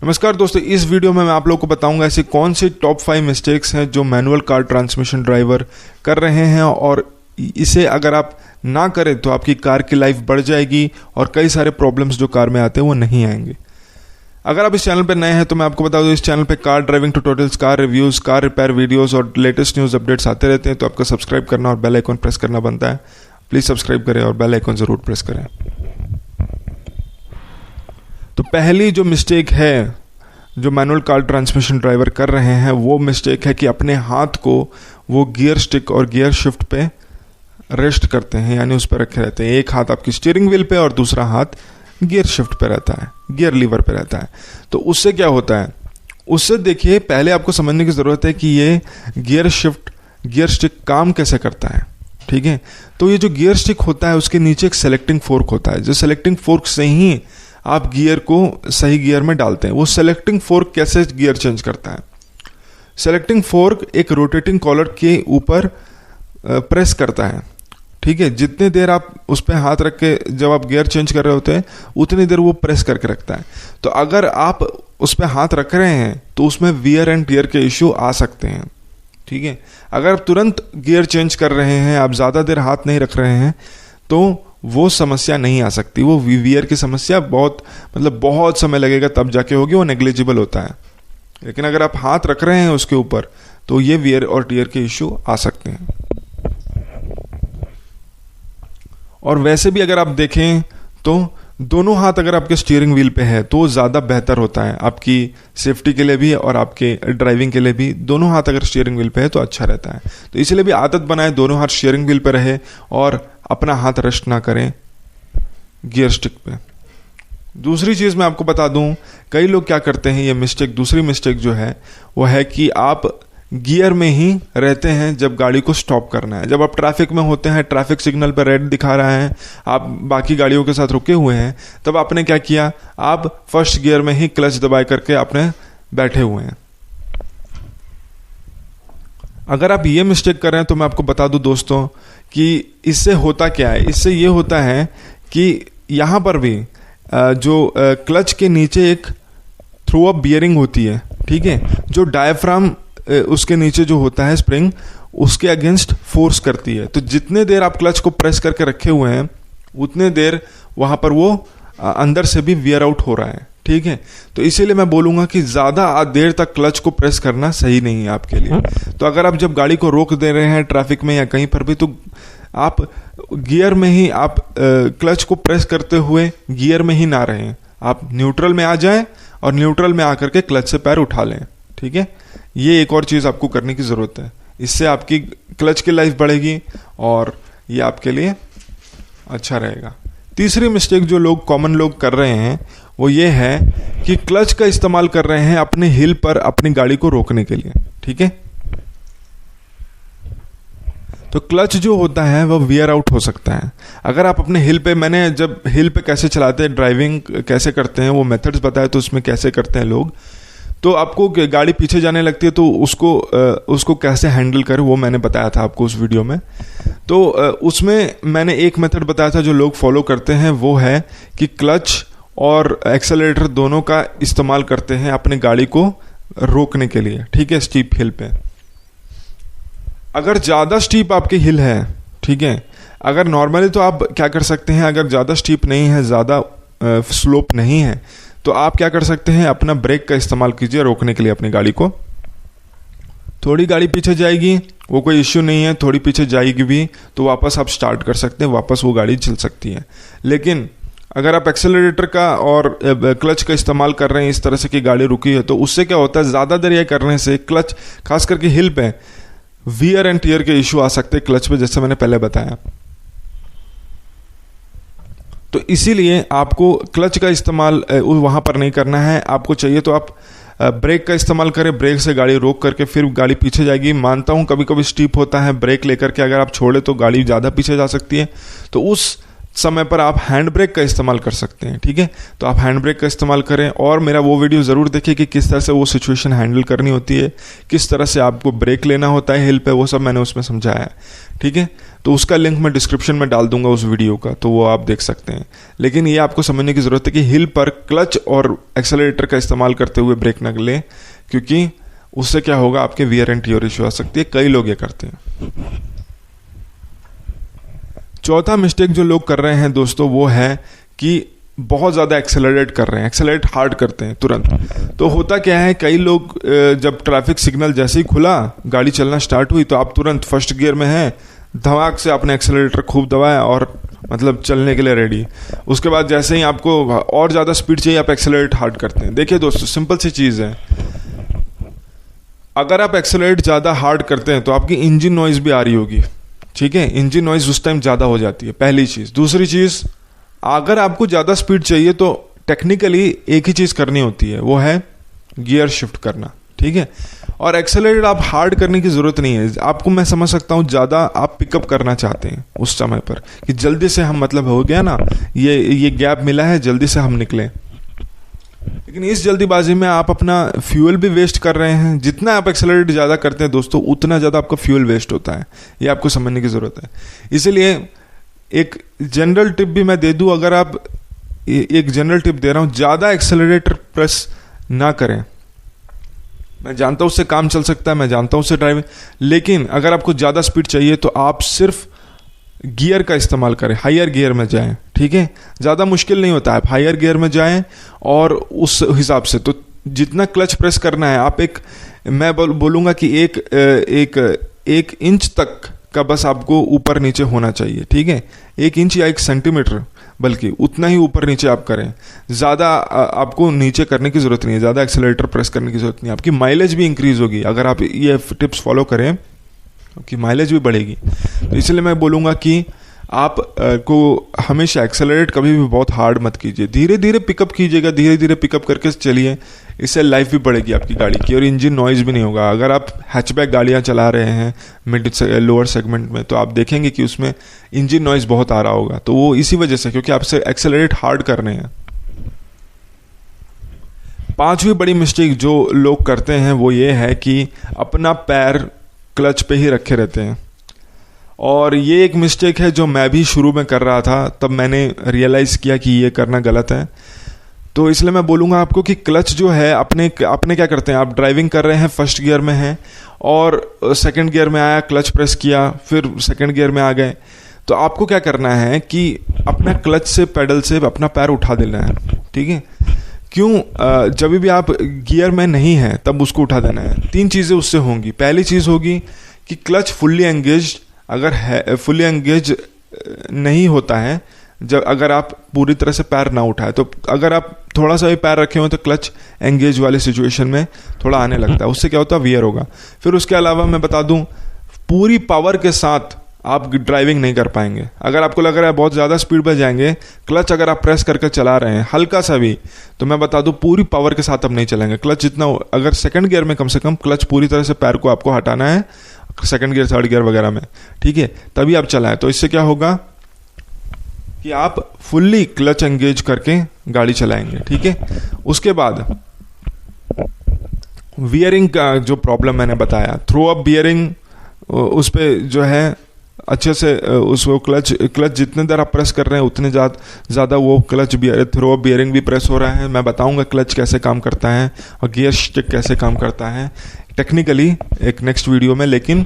नमस्कार दोस्तों, इस वीडियो में मैं आप लोगों को बताऊंगा ऐसी कौन सी टॉप 5 मिस्टेक्स हैं जो मैनुअल कार ट्रांसमिशन ड्राइवर कर रहे हैं और इसे अगर आप ना करें तो आपकी कार की लाइफ बढ़ जाएगी और कई सारे प्रॉब्लम्स जो कार में आते हैं वो नहीं आएंगे। अगर आप इस चैनल पर नए हैं तो मैं आपको बता दूं, इस चैनल पे car driving tutorials, car reviews, car repair videos और लेटेस्ट न्यूज़ अपडेट्स आते रहते हैं, तो आपको सब्सक्राइब करना और बेल आइकन प्रेस करना बनता है। प्लीज़ सब्सक्राइब करें और बेल आइकन ज़रूर प्रेस करें। तो पहली जो मिस्टेक है जो मैनुअल कार ट्रांसमिशन ड्राइवर कर रहे हैं वो मिस्टेक है कि अपने हाथ को वो गियर स्टिक और गियर शिफ्ट पे रेस्ट करते हैं, यानी उस पर रखे रहते हैं। एक हाथ आपकी स्टीयरिंग व्हील पे और दूसरा हाथ गियर शिफ्ट पे रहता है, गियर लीवर पे रहता है। तो उससे क्या होता है, उससे देखिए पहले आपको समझने की ज़रूरत है कि ये गियर शिफ्ट गियर स्टिक काम कैसे करता है। ठीक है, तो ये जो गियर स्टिक होता है उसके नीचे एक सेलेक्टिंग फोर्क होता है, जो सेलेक्टिंग फोर्क से ही आप गियर को सही गियर में डालते हैं। वो सेलेक्टिंग फोर्क कैसे गियर चेंज करता है, सेलेक्टिंग फोर्क एक रोटेटिंग कॉलर के ऊपर प्रेस करता है। ठीक है, जितने देर आप उस पर हाथ रख के जब आप गियर चेंज कर रहे होते हैं उतनी देर वो प्रेस करके रखता है। तो अगर आप उस पर हाथ रख रहे हैं तो उसमें वियर एंड टियर के इश्यू आ सकते हैं। ठीक है, अगर आप तुरंत गियर चेंज कर रहे हैं, आप ज़्यादा देर हाथ नहीं रख रहे हैं, तो वो समस्या नहीं आ सकती। वो वियर की समस्या बहुत समय लगेगा तब जाके होगी, वो नेग्लिजिबल होता है। लेकिन अगर आप हाथ रख रहे हैं उसके ऊपर तो ये वियर और टियर के इश्यू आ सकते हैं। और वैसे भी अगर आप देखें तो दोनों हाथ अगर आपके स्टीयरिंग व्हील पे है तो ज़्यादा बेहतर होता है आपकी सेफ्टी के लिए भी और आपके ड्राइविंग के लिए भी। दोनों हाथ अगर स्टीयरिंग व्हील पे है तो अच्छा रहता है। तो इसलिए भी आदत बनाए दोनों हाथ स्टीयरिंग व्हील पे रहे और अपना हाथ रेस्ट ना करें गियर स्टिक पे। दूसरी चीज़ मैं आपको बता दूं, कई लोग क्या करते हैं, ये मिस्टेक, दूसरी मिस्टेक जो है वो है कि आप गियर में ही रहते हैं जब गाड़ी को स्टॉप करना है। जब आप ट्रैफिक में होते हैं, ट्रैफिक सिग्नल पर रेड दिखा रहा है, आप बाकी गाड़ियों के साथ रुके हुए हैं, तब आपने क्या किया, आप फर्स्ट गियर में ही क्लच दबाए करके आपने बैठे हुए हैं। अगर आप ये मिस्टेक कर रहे हैं तो मैं आपको बता दूं दोस्तों कि इससे होता क्या है। इससे ये होता है कि यहाँ पर भी जो क्लच के नीचे एक थ्रो अप बियरिंग होती है, ठीक है, जो डायफ्राम उसके नीचे जो होता है स्प्रिंग, उसके अगेंस्ट फोर्स करती है। तो जितने देर आप क्लच को प्रेस करके रखे हुए हैं उतने देर वहाँ पर वो अंदर से भी वियर आउट हो रहा है। ठीक है, तो इसीलिए मैं बोलूँगा कि ज़्यादा देर तक क्लच को प्रेस करना सही नहीं है आपके लिए। तो अगर आप जब गाड़ी को रोक दे रहे हैं ट्रैफिक में या कहीं पर भी, तो आप गियर में ही आप क्लच को प्रेस करते हुए गियर में ही ना रहें, आप न्यूट्रल में आ जाएं और न्यूट्रल में आकर के क्लच से पैर उठा लें। ठीक है, ये एक और चीज़ आपको करने की ज़रूरत है। इससे आपकी क्लच की लाइफ बढ़ेगी और ये आपके लिए अच्छा रहेगा। तीसरी मिस्टेक जो कॉमन लोग कर रहे हैं वो ये है कि क्लच का इस्तेमाल कर रहे हैं अपने हिल पर अपनी गाड़ी को रोकने के लिए। ठीक है, तो क्लच जो होता है वो वियर आउट हो सकता है। अगर आप अपने हिल पे, मैंने जब हिल पे कैसे चलाते हैं, ड्राइविंग कैसे करते हैं वो मेथड्स बताए, तो उसमें कैसे करते हैं लोग, तो आपको गाड़ी पीछे जाने लगती है तो उसको कैसे हैंडल करें वो मैंने बताया था आपको उस वीडियो में। तो उसमें मैंने एक मेथड बताया था जो लोग फॉलो करते हैं, वो है कि क्लच और एक्सेलरेटर दोनों का इस्तेमाल करते हैं अपनी गाड़ी को रोकने के लिए। ठीक है, स्टीप हिल पे अगर ज़्यादा स्टीप आपकी हिल है, ठीक है, अगर नॉर्मली तो आप क्या कर सकते हैं, अगर ज़्यादा स्टीप नहीं है, ज़्यादा स्लोप नहीं है, तो आप क्या कर सकते हैं, अपना ब्रेक का इस्तेमाल कीजिए रोकने के लिए अपनी गाड़ी को। थोड़ी गाड़ी पीछे जाएगी वो कोई इश्यू नहीं है, थोड़ी पीछे जाएगी भी तो वापस आप स्टार्ट कर सकते हैं, वापस वो गाड़ी चल सकती है। लेकिन अगर आप एक्सेलरेटर का और क्लच का इस्तेमाल कर रहे हैं इस तरह से कि गाड़ी रुकी है, तो उससे क्या होता है, ज़्यादा देर यह करने से क्लच, खास करके हिल पे, वियर एंड टियर के इश्यू आ सकते हैं क्लच पे, जैसे मैंने पहले बताया। तो इसीलिए आपको क्लच का इस्तेमाल वहाँ पर नहीं करना है। आपको चाहिए तो आप ब्रेक का इस्तेमाल करें, ब्रेक से गाड़ी रोक करके फिर गाड़ी पीछे जाएगी। मानता हूँ कभी कभी स्टीप होता है, ब्रेक लेकर के अगर आप छोड़े तो गाड़ी ज़्यादा पीछे जा सकती है, तो उस समय पर आप हैंड ब्रेक का इस्तेमाल कर सकते हैं। ठीक है, तो आप हैंड ब्रेक का इस्तेमाल करें और मेरा वो वीडियो ज़रूर देखिए कि किस तरह से वो सिचुएशन हैंडल करनी होती है, किस तरह से आपको ब्रेक लेना होता है हिल पे, वो सब मैंने उसमें समझाया है। ठीक है, तो उसका लिंक मैं डिस्क्रिप्शन में डाल दूंगा उस वीडियो का, तो वो आप देख सकते हैं। लेकिन ये आपको समझने की ज़रूरत है कि हिल पर क्लच और एक्सेलरेटर का इस्तेमाल करते हुए ब्रेक न लें, क्योंकि उससे क्या होगा, आपके वियर एंड टियर इशू आ सकती है। कई लोग ये करते हैं। चौथा मिस्टेक जो लोग कर रहे हैं दोस्तों, वो है कि बहुत ज़्यादा एक्सेलरेट कर रहे हैं, एक्सेलरेट हार्ड करते हैं तुरंत। तो होता क्या है, कई लोग जब ट्रैफिक सिग्नल जैसे ही खुला, गाड़ी चलना स्टार्ट हुई, तो आप तुरंत फर्स्ट गियर में हैं, धमाक से आपने एक्सेलरेटर खूब दबाया और मतलब चलने के लिए रेडी। उसके बाद जैसे ही आपको और ज़्यादा स्पीड चाहिए, आप एक्सेलरेट हार्ड करते हैं। देखिए दोस्तों, सिंपल सी चीज़ है, अगर आप एक्सेलरेट ज़्यादा हार्ड करते हैं तो आपकी इंजन नॉइज़ भी आ रही होगी। ठीक है, इंजन नॉइज़ उस टाइम ज़्यादा हो जाती है, पहली चीज़। दूसरी चीज़, अगर आपको ज़्यादा स्पीड चाहिए तो टेक्निकली एक ही चीज़ करनी होती है, वो है गियर शिफ्ट करना। ठीक है, और एक्सेलरेट आप हार्ड करने की ज़रूरत नहीं है। आपको मैं समझ सकता हूँ, ज़्यादा आप पिकअप करना चाहते हैं उस समय पर कि जल्दी से हम, मतलब हो गया ना, ये गैप मिला है, जल्दी से हम निकलें। लेकिन इस जल्दीबाजी में आप अपना फ्यूल भी वेस्ट कर रहे हैं। जितना आप एक्सेलरेट ज़्यादा करते हैं दोस्तों, उतना ज़्यादा आपका फ्यूल वेस्ट होता है। ये आपको समझने की ज़रूरत है। इसीलिए एक जनरल टिप भी मैं दे दूं, अगर आप, एक जनरल टिप दे रहा हूं, ज़्यादा एक्सेलरेटर प्रेस ना करें। मैं जानता हूं उससे काम चल सकता है, मैं जानता हूं उससे ड्राइविंग, लेकिन अगर आपको ज़्यादा स्पीड चाहिए तो आप सिर्फ गियर का इस्तेमाल करें, हायर गियर में जाएं। ठीक है, ज़्यादा मुश्किल नहीं होता है, आप हायर गियर में जाएं और उस हिसाब से तो जितना क्लच प्रेस करना है आप, मैं बोलूँगा कि एक इंच तक का बस आपको ऊपर नीचे होना चाहिए। ठीक है, 1 इंच या 1 सेंटीमीटर, बल्कि उतना ही ऊपर नीचे आप करें। ज़्यादा आपको नीचे करने की ज़रूरत नहीं है, ज़्यादा एक्सेलरेटर प्रेस करने की ज़रूरत नहीं है। आपकी माइलेज भी इंक्रीज़ होगी अगर आप ये टिप्स फॉलो करें, कि माइलेज भी बढ़ेगी। तो इसलिए मैं बोलूँगा कि आप को हमेशा एक्सेलरेट कभी भी बहुत हार्ड मत कीजिए, धीरे धीरे पिकअप कीजिएगा, धीरे धीरे पिकअप करके चलिए। इससे लाइफ भी बढ़ेगी आपकी गाड़ी की और इंजन नॉइज़ भी नहीं होगा। अगर आप हैचबैक गाड़ियाँ चला रहे हैं मिड लोअर सेगमेंट में, तो आप देखेंगे कि उसमें इंजन नॉइज़ बहुत आ रहा होगा, तो वो इसी वजह से, क्योंकि आपसे एक्सेलरेट हार्ड करने हैं। पांचवी बड़ी मिस्टेक जो लोग करते हैं वो ये है कि अपना पैर क्लच पे ही रखे रहते हैं, और ये एक मिस्टेक है जो मैं भी शुरू में कर रहा था। तब मैंने रियलाइज़ किया कि ये करना गलत है। तो इसलिए मैं बोलूँगा आपको कि क्लच जो है, अपने क्या करते हैं, आप ड्राइविंग कर रहे हैं, फर्स्ट गियर में हैं और सेकंड गियर में आया, क्लच प्रेस किया, फिर सेकंड गियर में आ गए, तो आपको क्या करना है कि अपना क्लच से, पेडल से अपना पैर उठा देना है। ठीक है, क्यों? जब भी आप गियर में नहीं हैं तब उसको उठा देना है। 3 चीज़ें उससे होंगी। पहली चीज़ होगी कि क्लच फुल्ली एंगेज, अगर है फुल्ली एंगेज नहीं होता है, जब अगर आप पूरी तरह से पैर ना उठाए, तो अगर आप थोड़ा सा भी पैर रखे हो तो क्लच एंगेज वाली सिचुएशन में थोड़ा आने लगता है, उससे क्या होता है, वियर होगा। फिर उसके अलावा मैं बता दूं, पूरी पावर के साथ आप ड्राइविंग नहीं कर पाएंगे। अगर आपको लग रहा है बहुत ज़्यादा स्पीड पर जाएंगे, क्लच अगर आप प्रेस करके चला रहे हैं हल्का सा भी, तो मैं बता दूं पूरी पावर के साथ अब नहीं चलेंगे। क्लच जितना, अगर सेकंड गियर में कम से कम क्लच पूरी तरह से पैर को आपको हटाना है, सेकंड गियर, थर्ड गियर वगैरह में, ठीक है, तभी आप चलाएं। तो इससे क्या होगा कि आप फुल्ली क्लच एंगेज करके गाड़ी चलाएंगे। ठीक है, उसके बाद वियरिंग का जो प्रॉब्लम मैंने बताया, थ्रो अप बियरिंग, उस पर जो है अच्छे से उसको क्लच जितने देर आप प्रेस कर रहे हैं उतने ज़्यादा वो क्लच थ्रो अप बियरिंग भी प्रेस हो रहा है। मैं बताऊंगा क्लच कैसे काम करता है और गियर स्टिक कैसे काम करता है टेक्निकली एक नेक्स्ट वीडियो में, लेकिन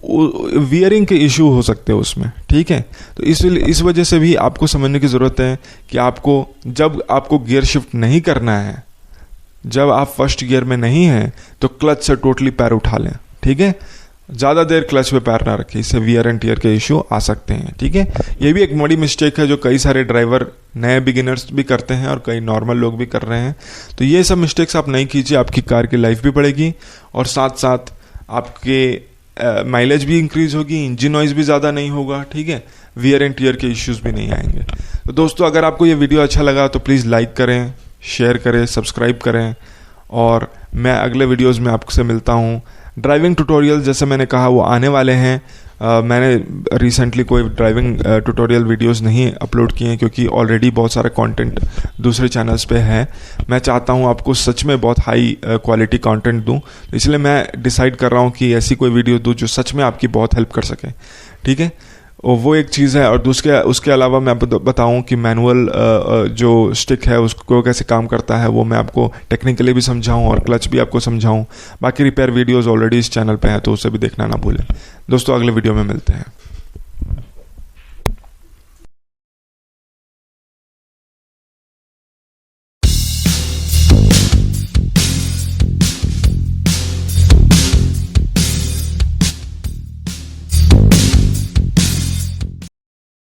वियरिंग के इशू हो सकते हैं उसमें। ठीक है, तो इस वजह से भी आपको समझने की ज़रूरत है कि आपको, जब आपको गियर शिफ्ट नहीं करना है, जब आप फर्स्ट गियर में नहीं हैं, तो क्लच से टोटली पैर उठा लें। ठीक है, ज़्यादा देर क्लच पे पैर ना रखें, इससे वियर एंड टियर के इशू आ सकते हैं। ठीक है, ये भी एक बड़ी मिस्टेक है जो कई सारे ड्राइवर, नए बिगिनर्स भी करते हैं और कई नॉर्मल लोग भी कर रहे हैं। तो ये सब मिस्टेक्स आप नहीं कीजिए, आपकी कार की लाइफ भी बढ़ेगी और साथ साथ आपके माइलेज भी इंक्रीज होगी, इंजन नॉइज भी ज़्यादा नहीं होगा। ठीक है, वियर एंड टियर के इश्यूज़ भी नहीं आएंगे। तो दोस्तों, अगर आपको ये वीडियो अच्छा लगा तो प्लीज़ लाइक करें, शेयर करें, सब्सक्राइब करें, और मैं अगले वीडियोज़ में आपसे मिलता हूँ। ड्राइविंग ट्यूटोरियल जैसे मैंने कहा वो आने वाले हैं। मैंने रिसेंटली कोई ड्राइविंग ट्यूटोरियल वीडियोस नहीं अपलोड किए हैं क्योंकि ऑलरेडी बहुत सारा कंटेंट दूसरे चैनल्स पे है। मैं चाहता हूँ आपको सच में बहुत हाई क्वालिटी कंटेंट दूँ, इसलिए मैं डिसाइड कर रहा हूँ कि ऐसी कोई वीडियो दूँ जो सच में आपकी बहुत हेल्प कर सके। ठीक है, और वो एक चीज़ है। और उसके अलावा मैं बताऊं कि मैनुअल जो स्टिक है उसको कैसे काम करता है वो मैं आपको टेक्निकली भी समझाऊं और क्लच भी आपको समझाऊं। बाकी रिपेयर वीडियोस ऑलरेडी इस चैनल पे हैं तो उसे भी देखना ना भूलें। दोस्तों अगले वीडियो में मिलते हैं।